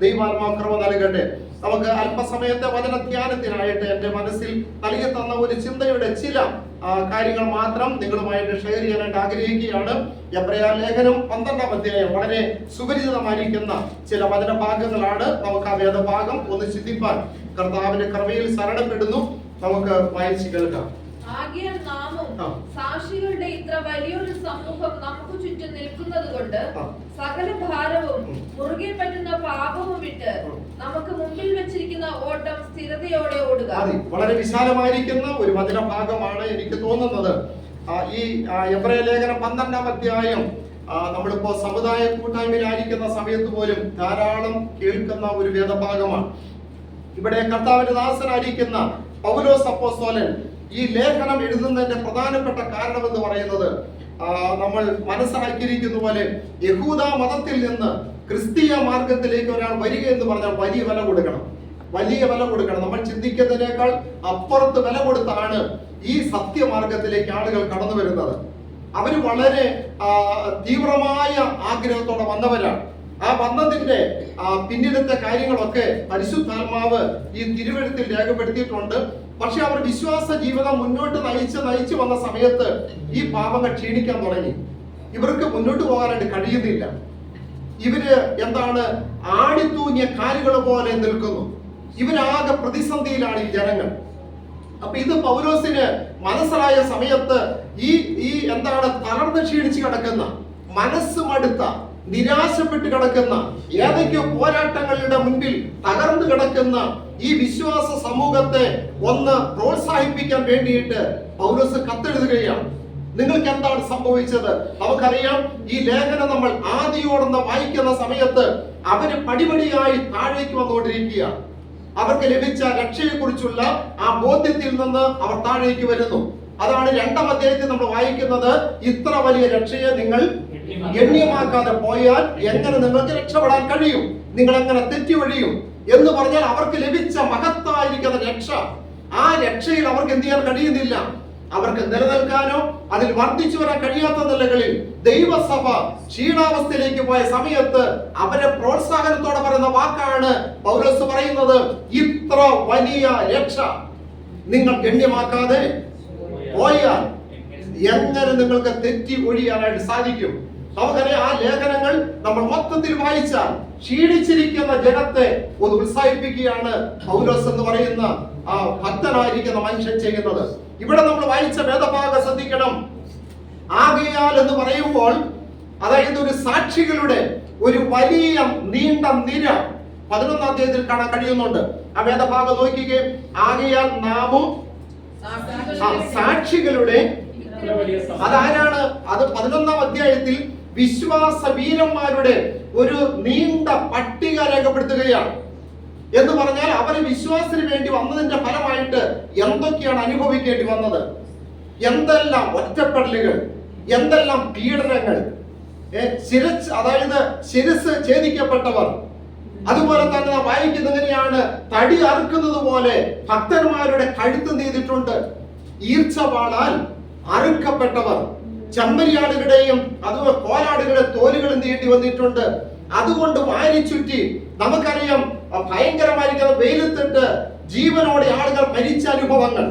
ദൈവാത്മാവ് കൃപ നൽകട്ടെ. നമുക്ക് അല്പസമയത്തെ വചന ധ്യാനത്തിനായിട്ട് എന്റെ മനസ്സിൽ നൽകി തന്ന ഒരു ചിന്തയുടെ ചില കാര്യങ്ങൾ മാത്രം നിങ്ങളുമായിട്ട് ഷെയർ ചെയ്യാനായിട്ട് ആഗ്രഹിക്കുകയാണ്. എബ്രായ ലേഖനം 12-ാം അധ്യായം വളരെ സുപരിചിതമായിരിക്കുന്ന ചില വചന ഭാഗങ്ങളാണ്. നമുക്ക് ആ വേദഭാഗം ഒന്ന് ചിന്തിപ്പാൻ കർത്താവിന്റെ കൃപയിൽ ശരണപ്പെടുന്നു. നമുക്ക് വായിച്ചു കേൾക്കാം. ആകയാൽ നാമും സാക്ഷികളുടെ ഇത്ര വലിയൊരു സമൂഹം നമുക്ക് ചുറ്റും നിൽക്കുന്നത് കൊണ്ട് സകല ഭാരവും മുറുകെ പറ്റുന്ന പാപവും വിട്ട് നമുക്ക് മുമ്പിൽ വെച്ചിരിക്കുന്ന ഓട്ടം സ്ഥിരതയോടെ ഓടുക. വളരെ വിശാലമായിരിക്കുന്ന ഒരു വചനഭാഗമാണ് എനിക്ക് തോന്നുന്നത്. ഈ എബ്രായ ലേഖനം 12-ാം അധ്യായം നമ്മളിപ്പോ സമുദായ കൂട്ടായ്മയിലായിരിക്കുന്ന സമയത്ത് പോലും ധാരാളം കേൾക്കുന്ന ഒരു വേദഭാഗമാണ്. ഇവിടെ കർത്താവിന്റെ ദാസനായിരിക്കുന്ന പൗലോസ് അപ്പോസ്തലൻ ഈ ലേഖനം എഴുതുന്നതിന്റെ പ്രധാനപ്പെട്ട കാരണം എന്ന് പറയുന്നത്, നമ്മൾ മനസ്സിലാക്കിയിരിക്കുന്ന പോലെ യഹൂദ മതത്തിൽ നിന്ന് ക്രിസ്തീയ മാർഗത്തിലേക്ക് ഒരാൾ വരിക എന്ന് പറഞ്ഞാൽ വലിയ വില കൊടുക്കണം, വലിയ വില കൊടുക്കണം. നമ്മൾ ചിന്തിക്കുന്നതിനേക്കാൾ അപ്പുറത്ത് വില കൊടുത്താണ് ഈ സത്യമാർഗത്തിലേക്ക് ആളുകൾ കടന്നു വരുന്നത്. അവര് വളരെ തീവ്രമായ ആഗ്രഹത്തോടെ വന്നവരാണ്. ആ വന്നതിന്റെ പിന്നിലത്തെ കാര്യങ്ങളൊക്കെ പരിശുദ്ധാത്മാവ് ഈ തിരുവെഴുത്തിൽ രേഖപ്പെടുത്തിയിട്ടുണ്ട്. പക്ഷെ അവർ വിശ്വാസ ജീവിതം മുന്നോട്ട് നയിച്ച് വന്ന സമയത്ത് ഈ പാപങ്ങൾ ക്ഷീണിക്കാൻ തുടങ്ങി. ഇവർക്ക് മുന്നോട്ട് പോകാനായിട്ട് കഴിയുന്നില്ല. ഇവര് ആടിത്തൂങ്ങിയ കാലുകൾ പോലെ നിൽക്കുന്നു. ഇവരാകെ പ്രതിസന്ധിയിലാണ് ഈ ജനങ്ങൾ. അപ്പൊ ഇത് പൗലോസിന് മനസ്സിലായ സമയത്ത് ഈ തളർന്ന് ക്ഷീണിച്ച് കിടക്കുന്ന, മനസ്സ് മടുത്ത, നിരാശപ്പെട്ട് കിടക്കുന്ന, ഏതൊക്കെയോ പോരാട്ടങ്ങളുടെ മുൻപിൽ തകർന്നു കിടക്കുന്ന ഈ വിശ്വാസ സമൂഹത്തെ ഒന്ന് പ്രോത്സാഹിപ്പിക്കാൻ വേണ്ടിയിട്ട് പൗലോസ് കത്തെഴുതുകയാണ്. നിങ്ങൾക്ക് എന്താണ് സംഭവിച്ചത്? നമുക്കറിയാം, ഈ ലേഖനം നമ്മൾ ആദിയോടൊന്ന് വായിക്കുന്ന സമയത്ത് അവര് പടിപടിയായി താഴേക്ക് വന്നുകൊണ്ടിരിക്കുകയാണ്. അവർക്ക് ലഭിച്ച രക്ഷയെക്കുറിച്ചുള്ള ആ ബോധ്യത്തിൽ നിന്ന് അവർ താഴേക്ക് വരുന്നു. അതാണ് 2-ാം അധ്യായത്തിൽ നമ്മൾ വായിക്കുന്നത്. ഇത്ര വലിയ രക്ഷയെ നിങ്ങൾ ഗണ്യമാക്കാതെ പോയാൽ എങ്ങനെ നിങ്ങൾക്ക് രക്ഷപ്പെടാൻ കഴിയും? നിങ്ങൾ എങ്ങനെ തെറ്റി വഴിയും എന്ന് പറഞ്ഞാൽ അവർക്ക് ലഭിച്ച മഹത്തായിരിക്കുന്ന രക്ഷ, ആ രക്ഷയിൽ അവർക്ക് എന്ത് ചെയ്യാൻ കഴിയുന്നില്ല. അവർക്ക് നിലനിൽക്കാനോ അതിൽ വർദ്ധിച്ചു വരാൻ കഴിയാത്ത നിലകളിൽ ദൈവസഭ ക്ഷീണാവസ്ഥയിലേക്ക് പോയ സമയത്ത് അവരെ പ്രോത്സാഹനത്തോടെ പറയുന്ന വാക്കാണ് പൗലോസ് പറയുന്നത്, ഇത്ര വലിയ രക്ഷ നിങ്ങൾ ഗണ്യമാക്കാതെ പോയാൽ എങ്ങനെ നിങ്ങൾക്ക് തെറ്റി ഒഴിയാനായിട്ട് സാധിക്കും? നമുക്കറിയാം, ആ ലേഖനങ്ങൾ നമ്മൾ മൊത്തത്തിൽ വായിച്ചാൽ ക്ഷീണിച്ചിരിക്കുന്ന ജനത്തെ ഒന്ന് ഉത്സാഹിപ്പിക്കുകയാണ് പൗലോസ് എന്ന് പറയുന്ന ആ ഭക്തനായിരിക്കുന്ന മനുഷ്യൻ ചെയ്യുന്നത്. ഇവിടെ നമ്മൾ വായിച്ച വേദഭാഗം ശ്രദ്ധിക്കണം. ആകയാൽ എന്ന് പറയുമ്പോൾ അതായത് ഒരു സാക്ഷികളുടെ ഒരു വലിയ നീണ്ട നിര 11-ാം അധ്യായത്തിൽ കാണാൻ കഴിയുന്നുണ്ട്. ആ വേദഭാഗം നോക്കിക്കേ. ആകയാൽ നാമും സാക്ഷികളുടെ, അതാരാണ്? അത് 11-ാം അധ്യായത്തിൽ വിശ്വാസ വീരന്മാരുടെ ഒരു നീണ്ട പട്ടിക രേഖപ്പെടുത്തുകയാണ്. എന്ന് പറഞ്ഞാൽ അവര് വിശ്വാസത്തിന് വേണ്ടി വന്നതിന്റെ ഫലമായിട്ട് എന്തൊക്കെയാണ് അനുഭവിക്കേണ്ടി വന്നത്, എന്തെല്ലാം ഒറ്റപ്പെടലുകൾ, എന്തെല്ലാം പീഡനങ്ങൾ, ശിരസ് ഛേദിക്കപ്പെട്ടവർ. അതുപോലെ തന്നെ നാം വായിക്കുന്നത് എങ്ങനെയാണ്? തടി അറുക്കുന്നത് പോലെ ഭക്തന്മാരുടെ കഴുത്ത് നീതിട്ടുണ്ട്. ഈർച്ചവാളാൽ അറുക്കപ്പെട്ടവർ, ചെമ്മരിയാടുകളുടെയും അതുപോലെ കോലാടുകളുടെ തോലുകളും നീട്ടി വന്നിട്ടുണ്ട്. അതുകൊണ്ട് വാരിച്ചുറ്റി നമുക്കറിയാം, ഭയങ്കരമായിരിക്കുന്ന വെയിലത്തിട്ട് ജീവനോടെ ആളുകൾ മരിച്ച അനുഭവങ്ങൾ.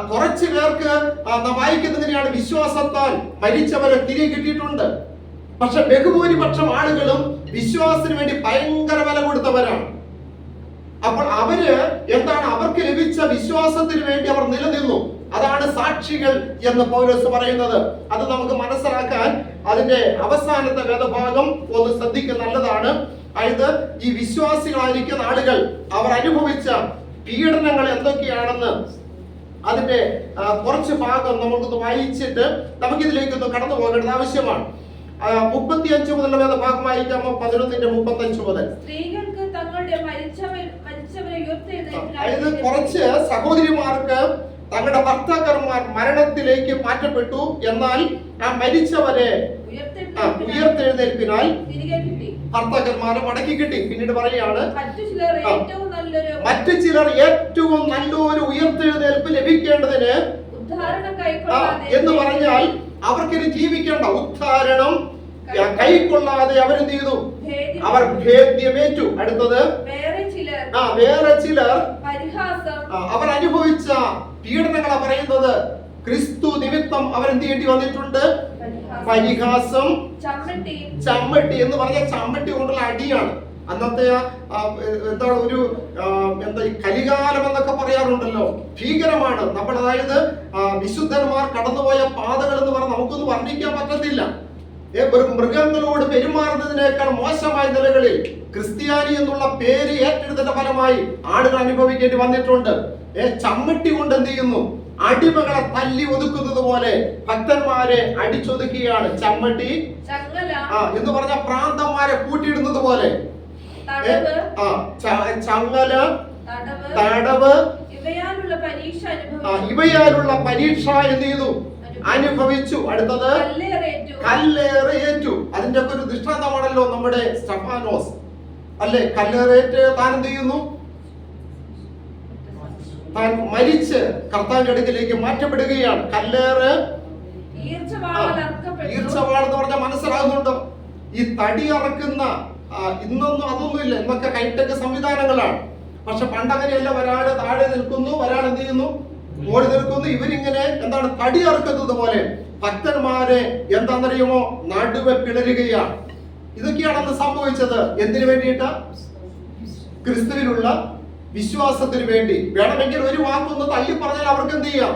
കുറച്ചു പേർക്ക് വായിക്കുന്നതിനെയാണ് വിശ്വാസത്താൽ മരിച്ചവരെ തിരികെ കിട്ടിയിട്ടുണ്ട്. പക്ഷെ ബഹുഭൂരിപക്ഷം ആളുകളും വിശ്വാസത്തിന് വേണ്ടി ഭയങ്കര വില കൊടുത്തവരാണ്. അപ്പോൾ അവര് അവർക്ക് ലഭിച്ച വിശ്വാസത്തിന് വേണ്ടി അവർ നിലനിന്നു. അതാണ് സാക്ഷികൾ എന്ന് പൗലോസ് പറയുന്നത്. അത് നമുക്ക് മനസ്സിലാക്കാൻ അതിന്റെ അവസാനത്തെ വേദഭാഗം ഒന്ന് ശ്രദ്ധിക്കുക നല്ലതാണ്. അതായത് ഈ വിശ്വാസികളായിരിക്കുന്ന ആളുകൾ അവർ അനുഭവിച്ച പീഡനങ്ങൾ എന്തൊക്കെയാണെന്ന് അതിന്റെ കുറച്ച് ഭാഗം നമുക്കൊന്ന് വായിച്ചിട്ട് നമുക്കിതിലേക്കൊന്ന് കടന്നു പോകേണ്ടത് ആവശ്യമാണ്. 35 മുതലുള്ള വേദഭാഗം വായിക്കാമോ? 11:35 മുതൽ. സ്ത്രീകൾക്ക് തങ്ങളുടെ അതായത് കുറച്ച് സഹോദരിമാർക്ക് തങ്ങളുടെ ഭർത്താക്കന്മാർ മരണത്തിലേക്ക് മാറ്റപ്പെട്ടു, എന്നാൽ ആ മരിച്ചവരെ ഉയർത്തെഴുന്നേൽപ്പിനാൽ ഭർത്താക്കന്മാരെ മടക്കി കിട്ടി. പിന്നീട് പറയാണ്, മറ്റു ചിലർ ഏറ്റവും നല്ലൊരു ഉയർത്തെഴുന്നേൽപ്പ് ലഭിക്കേണ്ടതിന് എന്ന് പറഞ്ഞാൽ അവർക്കിനി ജീവിക്കേണ്ട, ഉദ്ധാരണം കൈക്കൊള്ളാതെ അവരെന്ത് ചെയ്തു? അവർ ഭേദ്യമേറ്റു. അടുത്തത് വേറെ ചിലർ അവർ അനുഭവിച്ച പീഡനങ്ങളെ പറയുന്നത്. ക്രിസ്തു നിമിത്തം അവരെന്ത് ചെയ്യേണ്ടി വന്നിട്ടുണ്ട്? പരിഹാസം, ചമ്മട്ടി എന്ന് പറഞ്ഞാൽ ചമ്മട്ടി കൊണ്ടുള്ള അടിയാണ്. അന്നത്തെ എന്താണ് ഒരു എന്താ ഈ കലികാലം എന്നൊക്കെ പറയാറുണ്ടല്ലോ, ഭീകരമാണ്. നമ്മൾ അതായത് വിശുദ്ധന്മാർ കടന്നുപോയ പാതകൾ എന്ന് പറഞ്ഞാൽ നമുക്കൊന്നും വർണ്ണിക്കാൻ പറ്റത്തില്ല. മൃഗങ്ങളോട് പെരുമാറുന്നതിനേക്കാൾ മോശമായ നിലകളിൽ ക്രിസ്ത്യാനി എന്നുള്ള പേര് ഏറ്റെടുത്തതിന്റെ ഫലമായി ആളുകൾ അനുഭവിക്കേണ്ടി വന്നിട്ടുണ്ട്. ചമ്മട്ടി കൊണ്ട് എന്ത് ചെയ്യുന്നു? അടിമകളെ തല്ലി ഒതുക്കുന്നത് പോലെ ഭക്തന്മാരെ അടിച്ചൊതുക്കുകയാണ്. ചമ്മട്ടി എന്ന് പറഞ്ഞ പ്രാന്തന്മാരെ കൂട്ടിയിടുന്നത് പോലെ. ചങ്ങല, തടവ് ഇവയാലുള്ള പരീക്ഷ എന്ത് ചെയ്തു? അനുഭവിച്ചു. അടുത്തത് കല്ലേറേറ്റു. അതിന്റെ ഒക്കെ ഒരു ദൃഷ്ടാന്തമാണല്ലോ നമ്മുടെ സ്റ്റെഫാനോസ് അല്ലെ. കല്ലേറേറ്റ് താൻ എന്ത് ചെയ്യുന്നു? താൻ മരിച്ച് കർത്താവിന്റെ അടുക്കിലേക്ക് മാറ്റപ്പെടുകയാണ്. കല്ലേറ്, ഈർച്ചവാൾ എന്ന് പറഞ്ഞാൽ മനസ്സിലാകുന്നുണ്ടോ? ഈ തടി അറക്കുന്ന ഇന്നൊന്നും അതൊന്നുമില്ല. ഇന്നൊക്കെ ഹൈടെക് സംവിധാനങ്ങളാണ്. പക്ഷെ പണ്ടങ്ങനെയല്ല. ഒരാള് താഴെ നിൽക്കുന്നു, ഒരാൾ എന്ത് ചെയ്യുന്നു? ഓടി നിൽക്കുന്നു. ഇവരിങ്ങനെ എന്താണ് തടി അറക്കുന്നത് പോലെ ഭക്തന്മാരെ എന്താണെന്നറിയുമോ? നടുവെ പിളരുകയാണ്. ഇതൊക്കെയാണ് അന്ന് സംഭവിച്ചത്. എന്തിനു വേണ്ടിയിട്ടാ? ക്രിസ്തുവിലുള്ള വിശ്വാസത്തിന് വേണ്ടി. വേണമെങ്കിൽ ഒരു വാക്കൊന്ന് തള്ളി പറഞ്ഞാൽ അവർക്ക് എന്ത് ചെയ്യാം?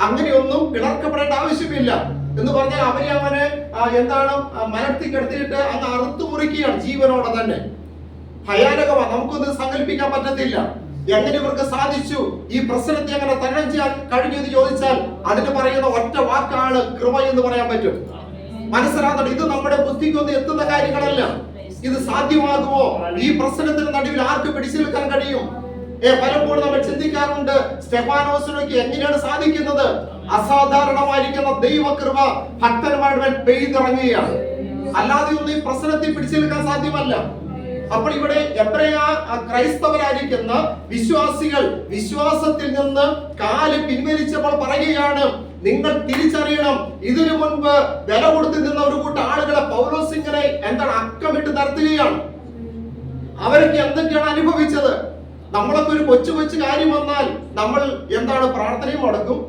അങ്ങനെയൊന്നും പിളർക്കപ്പെടേണ്ട ആവശ്യമില്ല എന്ന് പറഞ്ഞാൽ അവരെ അങ്ങനെ എന്താണ് മലർത്തി കിടത്തിയിട്ട് അങ്ങ് അറുത്തു മുറിക്കുകയാണ് ജീവനോടെ തന്നെ. ഭയാനകമാണ്. നമുക്കൊന്നും സങ്കല്പിക്കാൻ പറ്റത്തില്ല. എങ്ങനെ ഇവർക്ക് സാധിച്ചു ഈ പ്രശ്നത്തെ അങ്ങനെ തരണം ചെയ്യാൻ കഴിഞ്ഞെന്ന് ചോദിച്ചാൽ അതിന് പറയുന്ന ഒറ്റ വാക്കാണ് കൃപ എന്ന് പറയാൻ പറ്റും. മനസ്സിലാകുന്നുണ്ട്? ഇത് നമ്മുടെ ബുദ്ധിക്കൊന്നും എത്തുന്ന കാര്യങ്ങളല്ല. ഇത് സാധ്യമാകുമോ? ഈ പ്രശ്നത്തിന് നടുവിൽ ആർക്ക് പിടിച്ചു നിൽക്കാൻ കഴിയും? പലപ്പോഴും നമ്മൾ ചിന്തിക്കാറുണ്ട്, സ്റ്റെഫാനോസിനൊക്കെ എങ്ങനെയാണ് സാധിക്കുന്നത്? അസാധാരണമായിരിക്കുന്ന ദൈവകൃപ ഭക്തന്മാരുടെ മേൽ പെയ്തിറങ്ങുകയാണ്. അല്ലാതെ ഒന്നും ഈ പ്രശ്നത്തിൽ പിടിച്ചു നിൽക്കാൻ സാധ്യമല്ല. അപ്പോൾ ഇവിടെ എബ്രയ ക്രൈസ്തവരായിരിക്കുന്ന വിശ്വാസികൾ വിശ്വാസത്തിൽ നിന്ന് കാല് പിൻവലിച്ചപ്പോൾ പറയുകയാണ്, നിങ്ങൾ തിരിച്ചറിയണം, ഇതിനു മുൻപ് വില കൊടുത്തു നിന്ന ഒരു കൂട്ടം ആളുകളെ പൗലോസ് ഇങ്ങനെ എന്താണ് അക്കമിട്ട് നടത്തുകയാണ്. അവരൊക്കെ എന്തൊക്കെയാണ് അനുഭവിച്ചത്? നമ്മളൊക്കെ ഒരു കൊച്ചു കൊച്ചു കാര്യം വന്നാൽ നമ്മൾ എന്താണ് പ്രാർത്ഥനയും മുടക്കും.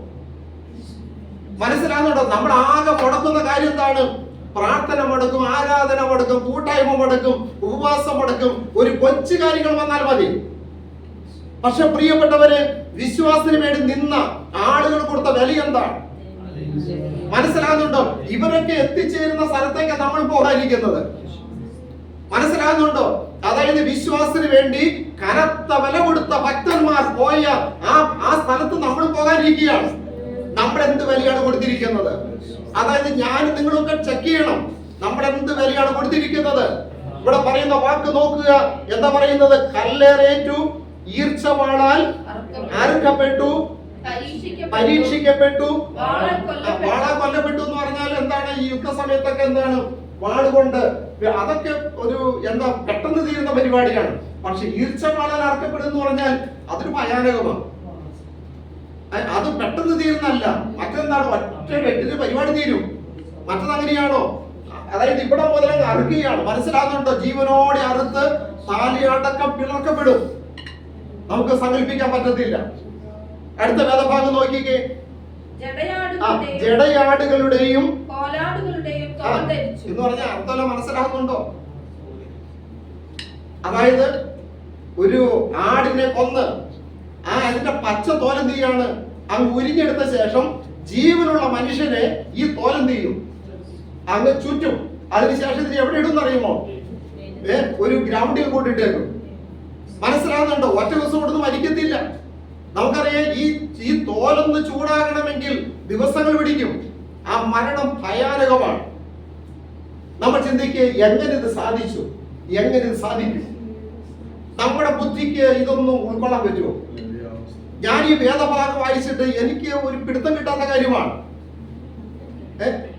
മനസ്സിലാകുന്നുണ്ടോ? നമ്മൾ ആകെ മുടക്കുന്ന കാര്യം എന്താണ്? പ്രാർത്ഥന മുടക്കും, ആരാധന മുടക്കും, കൂട്ടായ്മ മുടക്കും, ഉപവാസം മുടക്കും. ഒരു കൊച്ചു കാര്യങ്ങൾ വന്നാൽ മതി. പക്ഷെ പ്രിയപ്പെട്ടവരെ, വിശ്വാസത്തിന് വേണ്ടി നിന്ന ആളുകൾ കൊടുത്ത വില എന്താണ്? മനസ്സിലാകുന്നുണ്ടോ? ഇവരൊക്കെ എത്തിച്ചേരുന്ന സ്ഥലത്തേക്ക് നമ്മൾ പോകാനിരിക്കുന്നത്. മനസ്സിലാകുന്നുണ്ടോ? അതായത് വിശ്വാസത്തിന് വേണ്ടി കനത്ത വില കൊടുത്ത ഭക്തന്മാർ പോയ ആ സ്ഥലത്ത് നമ്മൾ പോകാനിരിക്കുകയാണ്. നമ്മൾ എന്ത് വിലയാണ് കൊടുത്തിരിക്കുന്നത്? അതായത് ഞാൻ നിങ്ങളൊക്കെ ചെക്ക് ചെയ്യണം, നമ്മൾ എന്ത് വിലയാണ് കൊടുത്തിരിക്കുന്നത്. ഇവിടെ പറയുന്ന വാക്ക് നോക്കുക, എന്താ പറയുന്നത്? കല്ലേറേറ്റു, ഈർച്ചവാളാൽ അറുക്കപ്പെട്ടു, പരീക്ഷിക്കപ്പെട്ടു, വാളാൽ കൊല്ലപ്പെട്ടു എന്ന് പറഞ്ഞാൽ എന്താണ്? ഈ യുദ്ധ സമയത്തൊക്കെ എന്താണ്? വാളുകൊണ്ട്. അതൊക്കെ ഒരു എന്താ പെട്ടെന്ന് തീരുന്ന പരിപാടിയാണ്. പക്ഷെ ഈർച്ചവാളാൽ അറുക്കപ്പെടുന്നു പറഞ്ഞാൽ അതൊരു ഭയാനകമാണ്. അത് പെട്ടെന്ന് തീരുന്നല്ല. മറ്റെന്താണ്? ഒറ്റ വെട്ടിന് പരിപാടി തീരും. മറ്റതങ്ങനെയാണോ? അതായത് ഇവിടെ മുതൽ അറുക്കുകയാണ്. മനസ്സിലാകുന്നുണ്ടോ? ജീവനോടെ അറുത്ത് താലിയടക്കം പിളർക്കപ്പെടും. നമുക്ക് സങ്കല്പിക്കാൻ പറ്റത്തില്ല. അടുത്ത വേദഭാഗം നോക്കിക്കേ. ജടയാടുകളുടെയും എന്ന് പറഞ്ഞ അർത്ഥം മനസ്സിലാകുന്നുണ്ടോ? അതായത് ഒരു ആടിനെ കൊന്ന് അതിന്റെ പച്ച തോലെന്ത് ചെയ്യാണ്? അങ്ങ് ഉരിഞ്ഞെടുത്ത ശേഷം ജീവനുള്ള മനുഷ്യനെ ഈ തോലെന്ത് ചെയ്യും? അങ്ങ് ചുറ്റും. അതിനുശേഷം ഇതിന് എവിടെ ഇടും അറിയുമോ? ഒരു ഗ്രൗണ്ടിൽ കൊണ്ടിട്ടേക്കും. മനസ്സിലാകുന്നുണ്ടോ? ഒറ്റ ദിവസം കൊണ്ടൊന്നും മരിക്കത്തില്ല. നമുക്കറിയാം, ഈ തോലൊന്ന് ചൂടാകണമെങ്കിൽ ദിവസങ്ങൾ പിടിക്കും. ആ മരണം ഭയാനകമാണ്. നമ്മൾ ചിന്തിക്കുക, എങ്ങനെ ഇത് സാധിച്ചു? എങ്ങനെ ഇത് സാധിക്കും? നമ്മുടെ ബുദ്ധിക്ക് ഇതൊന്നും ഉൾക്കൊള്ളാൻ പറ്റുമോ? ഞാൻ ഈ വേദഭാഗം വായിച്ചിട്ട് എനിക്ക് ഒരു പിടുത്തം കിട്ടാത്ത കാര്യമാണ്.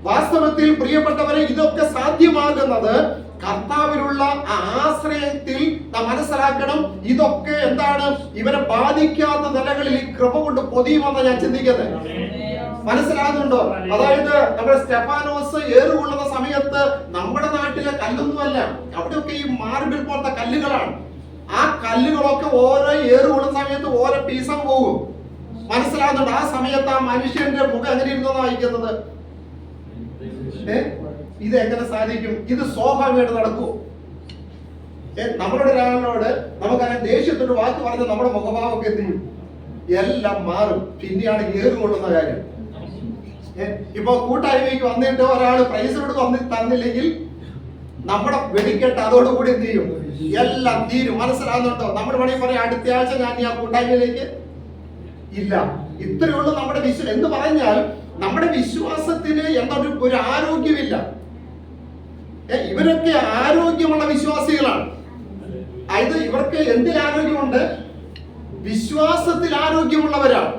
വാസ്തവത്തിൽ പ്രിയപ്പെട്ടവരെ, ഇതൊക്കെ സാധ്യമാകുന്നത് കർത്താവിലുള്ള ആശ്രയത്തിൽ നാം മനസ്സിലാക്കണം. ഇതൊക്കെ എന്താണ്? ഇവരെ ബാധിക്കാത്ത നിലകളിൽ ഈ കൃപ കൊണ്ട് പൊതിയുമെന്ന് ഞാൻ ചിന്തിക്കുന്നത്. മനസ്സിലാകുന്നുണ്ടോ? അതായത് നമ്മുടെ സ്റ്റെഫാനോസ് ഏറുകൊള്ളുന്ന സമയത്ത് നമ്മുടെ നാട്ടിലെ കല്ലൊന്നുമല്ല, അവിടെയൊക്കെ ഈ മാർബിൾ പോലത്തെ കല്ലുകളാണ്. ആ കല്ലുകളൊക്കെ ഓരോ ഏറുകൊള്ളുന്ന സമയത്ത് ഓരോ പീസം പോകും. മനസ്സിലാകുന്നുണ്ട്? ആ സമയത്ത് ആ മനുഷ്യന്റെ മുഖം എങ്ങനെ ഇരുന്നോ വായിക്കുന്നത്. ഇത് എങ്ങനെ സാധിക്കും? ഇത് സ്വാഭാവികമായിട്ട് നടക്കൂ. നമ്മളുടെ ഒരാളിനോട് നമുക്കറിയാം ദേഷ്യത്തോട് വാക്ക് പറഞ്ഞ് നമ്മുടെ മുഖഭാവമൊക്കെ എന്ത് ചെയ്യും? എല്ലാം മാറും. പിന്നെയാണ് ഏറുകൊള്ളുന്ന കാര്യം. ഇപ്പൊ കൂട്ടായ്മയ്ക്ക് വന്നിട്ട് ഒരാൾ പ്രൈസ് കൊടുത്ത് തന്നില്ലെങ്കിൽ നമ്മുടെ വെടിക്കെട്ട് അതോടുകൂടി എന്ത് ചെയ്യും? എല്ലാം തീരും. മനസ്സിലാകുന്നുണ്ടോ? നമ്മുടെ പണി പറയാം അടുത്ത ആഴ്ച ഞാൻ ആ കൂട്ടായ്മയിലേക്ക് ഇല്ല. ഇത്രയുള്ളൂ നമ്മുടെ വിശ്വാസം. എന്ന് പറഞ്ഞാൽ നമ്മുടെ വിശ്വാസത്തിന് ഒരു ആരോഗ്യമില്ല. ഇവരൊക്കെ ആരോഗ്യമുള്ള വിശ്വാസികളാണ്. അതായത് ഇവർക്ക് എന്തിൽ ആരോഗ്യമുണ്ട്? വിശ്വാസത്തിൽ ആരോഗ്യമുള്ളവരാണ്.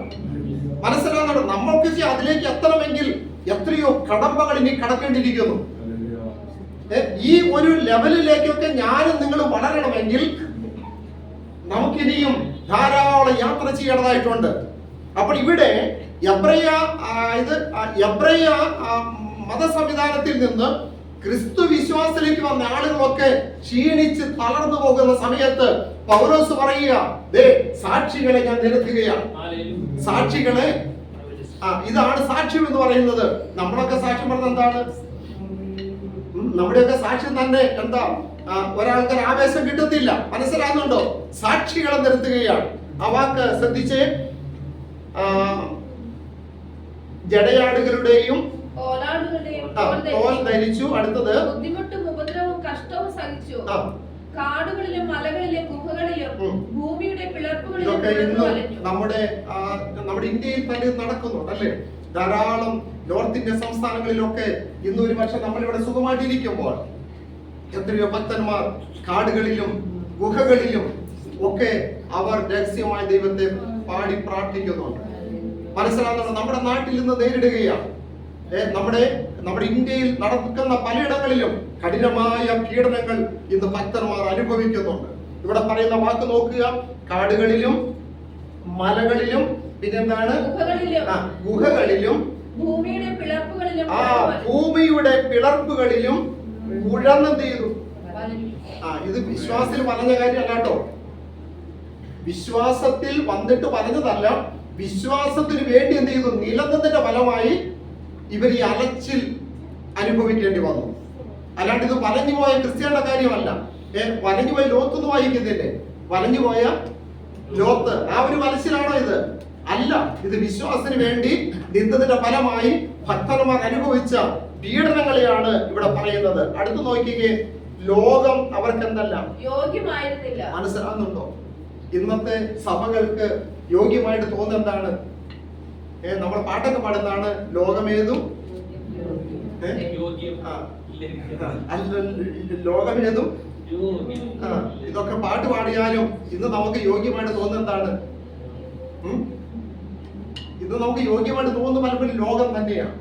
മനസ്സിലാകുന്നുണ്ട്? നമ്മൾക്ക് അതിലേക്ക് എത്തണമെങ്കിൽ എത്രയോ കടമ്പകൾ ഇനി കടക്കേണ്ടിയിരിക്കുന്നു. ഈ ഒരു ലെവലിലേക്കൊക്കെ ഞാനും നിങ്ങൾ വളരണമെങ്കിൽ നമുക്കിനിയും ധാരാളം യാത്ര ചെയ്യേണ്ടതായിട്ടുണ്ട്. അപ്പോൾ ഇവിടെ എബ്രയ മത സംവിധാനത്തിൽ നിന്ന് ക്രിസ്തു വിശ്വാസത്തിലേക്ക് വന്ന ആളുകളൊക്കെ ക്ഷീണിച്ച് തളർന്നു പോകുന്ന സമയത്ത് പൗലോസ് പറയുക, ദേ സാക്ഷികളെ ഞാൻ നിരത്തുകയാണ്. സാക്ഷികളെ, ഇതാണ് സാക്ഷ്യം എന്ന് പറയുന്നത്. നമ്മളൊക്കെ സാക്ഷ്യം പറഞ്ഞത് എന്താണ്? നമ്മുടെയൊക്കെ സാക്ഷ്യം തന്നെ എന്താ? ഒരാൾക്ക് ആവേശം കിട്ടത്തില്ല. മനസ്സിലാകുന്നുണ്ടോ? സാക്ഷികളെ നിരത്തുകയാണ്. ആ വാക്ക് ശ്രദ്ധിച്ചേ. ജടയാടുകളുടെയും തോൽ ധരിച്ചു. അടുത്തത് ബുദ്ധിമുട്ടും ഉപദ്രവവും കഷ്ടവും സഹിച്ചു. കാടുകളിലും മലകളിലും ഗുഹകളിലും ഭൂമിയുടെ പിളർപ്പുകളിലും നമ്മുടെ ഇന്ത്യയിൽ തന്നെ നടക്കുന്നുണ്ട് അല്ലേ? ധാരാളം നോർത്ത് ഇന്ത്യൻ സംസ്ഥാനങ്ങളിലൊക്കെ ഇന്ന് ഒരു പക്ഷെ നമ്മളിവിടെ സുഖമായിട്ടിരിക്കുമ്പോൾ എത്രയോ ഭക്തന്മാർ കാടുകളിലും ഗുഹകളിലും ഒക്കെ അവർ രഹസ്യമായ ദൈവത്തെ പാടി പ്രാർത്ഥിക്കുന്നുണ്ട്. മനസ്സിലാകുന്നുണ്ട്? നമ്മുടെ നാട്ടിൽ നിന്ന് നേരിടുകയാണ്. നമ്മുടെ ഇന്ത്യയിൽ നടക്കുന്ന പലയിടങ്ങളിലും കഠിനമായ പീഡനങ്ങൾ ഇന്ന് ഭക്തന്മാർ അനുഭവിക്കുന്നുണ്ട്. ഇവിടെ പറയുന്ന വാക്ക് നോക്കുക. കാടുകളിലും മലകളിലും പിന്നെന്താണ്? ഗുഹകളിലും ഭൂമിയുടെ പിളർപ്പുകളിലും ഉഴന്നെന്ത് ചെയ്തു? ഇത് വിശ്വാസത്തിൽ പറഞ്ഞ കാര്യമല്ല കേട്ടോ. വിശ്വാസത്തിൽ വന്നിട്ട് പറഞ്ഞതല്ല. വിശ്വാസത്തിന് വേണ്ടി എന്ത് ചെയ്തു? നിലനിന്നതിന്റെ ഫലമായി ഇവർ ഈ അലച്ചിൽ അനുഭവിക്കേണ്ടി വന്നു. അല്ലാണ്ട് ഇത് വലഞ്ഞുപോയ ക്രിസ്ത്യാനിയുടെ കാര്യമല്ല. വലഞ്ഞുപോയ ലോത്തൊന്നും വായിക്കുന്നില്ലേ? വലഞ്ഞുപോയ ലോത്ത് ആ ഒരു വലച്ചിലാണോ ഇത്? അല്ല. ഇത് വിശ്വാസത്തിന് വേണ്ടി നിന്നതിന്റെ ഫലമായി ഭക്തന്മാർ അനുഭവിച്ച പീഡനങ്ങളെയാണ് ഇവിടെ പറയുന്നത്. അടുത്ത് നോക്കിക്കേ. ലോകം അവർക്ക് എന്തല്ല? യോഗ്യമായിരുന്നില്ല. മനസ്സിലാകുന്നുണ്ടോ? ഇന്നത്തെ സഭകൾക്ക് യോഗ്യമായിട്ട് തോന്നുന്നത് എന്താണ്? നമ്മൾ പാട്ടൊക്കെ പാടുന്നതാണ് ലോകമേതും ലോകമേതും ഇതൊക്കെ പാട്ട് പാടിയാലും ഇന്ന് നമുക്ക് യോഗ്യമായിട്ട് തോന്നുന്നത് എന്താണ്? ഇന്ന് നമുക്ക് യോഗ്യമായിട്ട് തോന്നുന്ന പലപ്പോഴും ലോകം തന്നെയാണ്.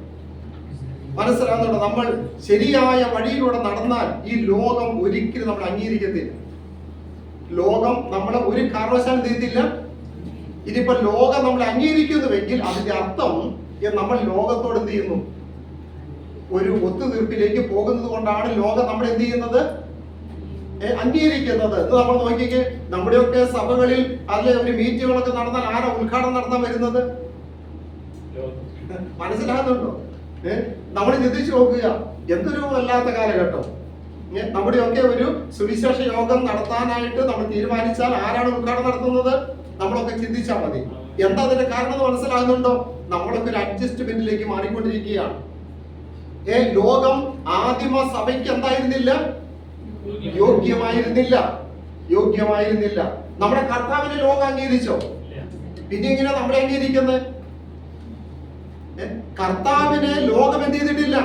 മനസ്സിലാകുന്നുണ്ടോ? നമ്മൾ ശരിയായ വഴിയിലൂടെ നടന്നാൽ ഈ ലോകം ഒരിക്കലും നമ്മൾ അംഗീകരിക്കത്തില്ല. ലോകം നമ്മളെ ഒരു കാരണവശാലും ചെയ്തില്ല. ഇനിയിപ്പോ ലോകം നമ്മളെ അംഗീകരിക്കുന്നുവെങ്കിൽ അതിന്റെ അർത്ഥം നമ്മൾ ലോകത്തോട് എന്ത് ചെയ്യുന്നു? ഒരു ഒത്തുതീർപ്പിലേക്ക് പോകുന്നത് കൊണ്ടാണ് ലോകം നമ്മൾ എന്ത് ചെയ്യുന്നത്? അംഗീകരിക്കുന്നത്. ഇത് നമ്മൾ നോക്കിക്കേ. നമ്മുടെയൊക്കെ സഭകളിൽ അതിലെ ഒരു മീറ്റിങ്ങുകളൊക്കെ നടന്നാൽ ആരാ ഉദ്ഘാടനം നടത്താൻ വരുന്നത്? മനസ്സിലാകുന്നുണ്ടോ? നമ്മൾ ചിന്തിച്ചു നോക്കുക. എന്തൊരു വല്ലാത്ത കാലഘട്ടം. നമ്മുടെയൊക്കെ ഒരു സുവിശേഷ യോഗം നടത്താനായിട്ട് നമ്മൾ തീരുമാനിച്ചാൽ ആരാണ് ഉദ്ഘാടനം നടത്തുന്നത്? നമ്മളൊക്കെ ചിന്തിച്ചാൽ മതി. എന്താ അതിന്റെ കാരണം എന്ന് മനസ്സിലാകുന്നുണ്ടോ? നമ്മളൊക്കെ ഒരു അഡ്ജസ്റ്റ്മെന്റിലേക്ക് മാറിക്കൊണ്ടിരിക്കുകയാണ്. ലോകം ആദിമ സഭയ്ക്ക് എന്തായിരുന്നില്ല? യോഗ്യമായിരുന്നില്ല. നമ്മുടെ കർത്താവിനെ ലോകം അംഗീകരിച്ചോ? പിന്നെ എങ്ങനെയാ നമ്മളെ അംഗീകരിക്കുന്നത്? കർത്താവിനെ ലോകം എന്ത് ചെയ്തിട്ടില്ല?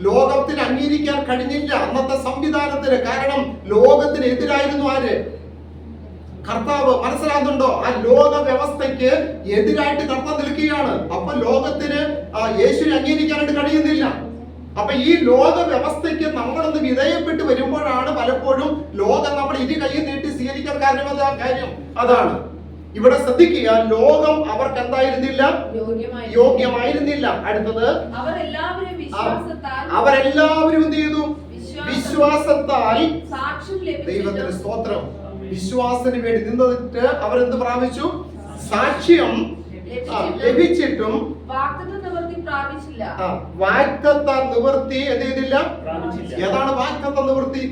ലോകത്തിന് അംഗീകരിക്കാൻ കഴിഞ്ഞില്ല അന്നത്തെ സംവിധാനത്തിന്. കാരണം ലോകത്തിന് എതിരായിരുന്നു ആര്? കർത്താവ്. മനസ്സിലാകുന്നുണ്ടോ? ആ ലോക വ്യവസ്ഥയ്ക്ക് എതിരായിട്ട് കർത്താവ് നിൽക്കുകയാണ്. അപ്പൊ ലോകത്തിന് യേശുവിനെ അംഗീകരിക്കാനായിട്ട് കഴിയുന്നില്ല. അപ്പൊ ഈ ലോക വ്യവസ്ഥയ്ക്ക് നമ്മളൊന്ന് വിധേയപ്പെട്ട് വരുമ്പോഴാണ് പലപ്പോഴും ലോകം നമ്മൾ ഇരു കൈ നീട്ടി സ്വീകരിക്കാൻ കാര്യം അതാണ്. ഇവിടെ ശ്രദ്ധിക്കുക, ലോകം അവർക്ക് എന്തായിരുന്നില്ല, യോഗ്യമായിരുന്നില്ല. അടുത്തത്, അവരെല്ലാവരും എന്ത് ചെയ്തു, വിശ്വാസത്താൽ ദൈവത്തിന് സ്തോത്രം, വിശ്വാസത്തിന് വേണ്ടി നിന്നിട്ട് അവരെന്ത് പ്രാപിച്ചു, സാക്ഷ്യം ലഭിച്ചിട്ടും വാഗ്ദത്ത നിവൃത്തി എന്ത് ചെയ്തില്ല. ഏതാണ് വാഗ്ദത്ത നിവൃത്തി?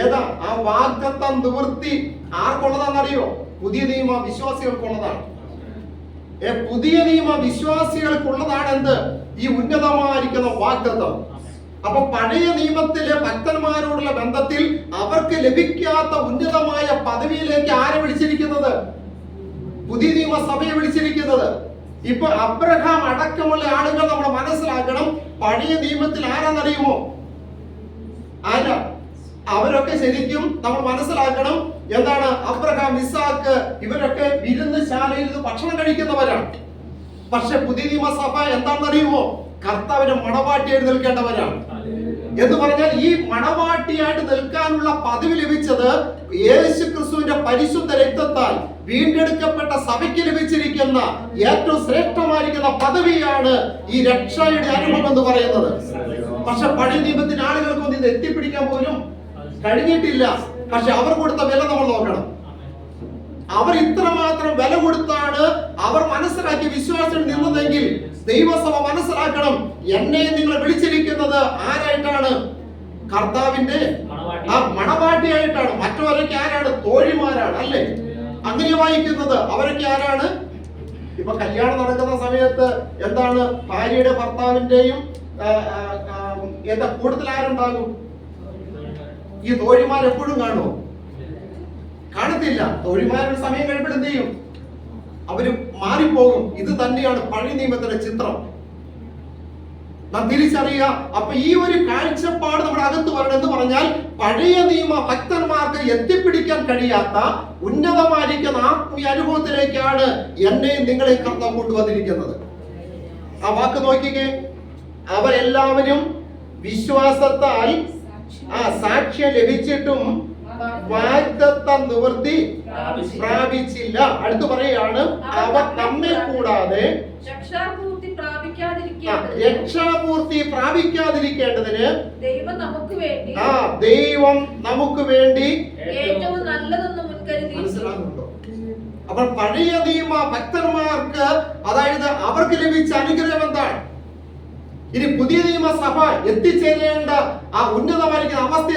ഏതാ ആ വാഗ്ദത്ത നിവൃത്തി? ആർക്കുള്ളതാണെന്നറിയോ? പുതിയ നിയമ വിശ്വാസികൾക്കുള്ളതാണ്. പുതിയ നിയമ വിശ്വാസികൾക്കുള്ളതാണ് എന്ത്? ഈ ഉന്നതമായിരിക്കുന്ന വാഗ്ദത്തം. അപ്പൊ പഴയ നിയമത്തിലെ ഭക്തന്മാരോടുള്ള ബന്ധത്തിൽ അവർക്ക് ലഭിക്കാത്ത ഉന്നതമായ പദവിയിലേക്ക് ആരെ വിളിച്ചിരിക്കുന്നത്? പുതിയ നിയമസഭയെ വിളിച്ചിരിക്കുന്നത്. ഇപ്പൊ അബ്രഹാം അടക്കമുള്ള ആളുകൾ നമ്മൾ മനസ്സിലാക്കണം. പഴയ നിയമത്തിൽ ആരാന്നറിയുമോ? ആരാ? അവരൊക്കെ ശരിക്കും നമ്മൾ മനസ്സിലാക്കണം. എന്താണ്? അബ്രഹാം, ഇസാക്ക്, ഇവരൊക്കെ വിരുന്നുശാലയിൽ നിന്ന് ഭക്ഷണം കഴിക്കുന്നവരാണ്. പക്ഷെ പുതിയ നിയമസഭ എന്താണെന്നറിയുമോ? കർത്താവിന്റെ മണവാട്ടിയായിട്ട് നിൽക്കേണ്ടവരാണ്. എന്ന് പറഞ്ഞാൽ ഈ മണവാട്ടിയായിട്ട് നിൽക്കാനുള്ള പദവി ലഭിച്ചത് യേശു ക്രിസ്തുവിന്റെ പരിശുദ്ധ രക്തത്താൽ വീണ്ടെടുക്കപ്പെട്ട സഭയ്ക്ക് ലഭിച്ചിരിക്കുന്ന ഏറ്റവും ശ്രേഷ്ഠമായിരിക്കുന്ന പദവിയാണ് ഈ രക്ഷയുടെ അനുഭവം എന്ന് പറയുന്നത്. പക്ഷെ പഴയ നിയമത്തിന്റെ ആളുകൾക്കൊന്നും ഇത് എത്തിപ്പിടിക്കാൻ പോലും കഴിഞ്ഞിട്ടില്ല. പക്ഷെ അവർ കൊടുത്ത വില നമ്മൾ നോക്കണം. അവർ ഇത്രമാത്രം വില കൊടുത്താണ് അവർ മനസ്സിലാക്കി വിശ്വാസം നിന്നതെങ്കിൽ ദൈവസഭ മനസ്സിലാക്കണം, എന്നെ നിങ്ങൾ വിളിച്ചിരിക്കുന്നത് ആരായിട്ടാണ്? കർത്താവിന്റെ മണവാട്ടിയായിട്ടാണ്. മറ്റവരൊക്കെ ആരാണ്? തോഴിമാരാണ്, അല്ലേ? അങ്ങനെ വായിക്കുന്നത്. അവരൊക്കെ ആരാണ്? ഇപ്പൊ കല്യാണം നടക്കുന്ന സമയത്ത് എന്താണ്? ഭാര്യയുടെ ഭർത്താവിന്റെയും എന്താ കൂടുതൽ ആരുണ്ടാകും? ഈ തോഴിമാർ എപ്പോഴും കാണുമോ? കാണത്തില്ല. തോഴിമാരുടെ സമയം കഴിയുമ്പോൾ എന്ത് ചെയ്യും? അവര് മാറിപ്പോകും. ഇത് തന്നെയാണ് പഴയ നിയമത്തിന്റെ ചിത്രം. നാം തിരിച്ചറിയുക. അപ്പൊ ഈ ഒരു കാഴ്ചപ്പാട് നമ്മുടെ അകത്ത് വരണം. എന്ന് പറഞ്ഞാൽ പഴയ നിയമ ഭക്തന്മാർക്ക് എത്തിപ്പിടിക്കാൻ കഴിയാത്ത ഉന്നതമായിരിക്കുന്ന ആത്മീയ അനുഭവത്തിലേക്കാണ് എന്നെയും നിങ്ങളെ കർത്താവ് കൊണ്ടുവന്നിരിക്കുന്നത്. ആ വാക്ക് നോക്കിക്കേ. അവരെല്ലാവരും വിശ്വാസത്താൽ സാക്ഷ്യം ലഭിച്ചിട്ടും വാഗ്ദത്ത നിവൃത്തി പ്രാപിച്ചില്ല. അടുത്ത് പറയാണ്, അവർ നമ്മെ കൂടാതെ രക്ഷാപൂർത്തി പ്രാപിക്കാതിരിക്കേണ്ടതിന് ദൈവം നമുക്ക് വേണ്ടി ഏറ്റവും നല്ലതൊന്നും മുൻകരുതി. മനസ്സിലാകുന്നുണ്ടോ? അപ്പോൾ പഴയ നിയമ ഭക്തന്മാർക്ക്, അതായത് അവർക്ക് ലഭിച്ച അനുഗ്രഹം എന്താണ്? ഇനി പുതിയ നിയമസഭ എത്തിച്ചേരേണ്ട ആ ഉന്നതമായിരിക്കുന്ന അവസ്ഥ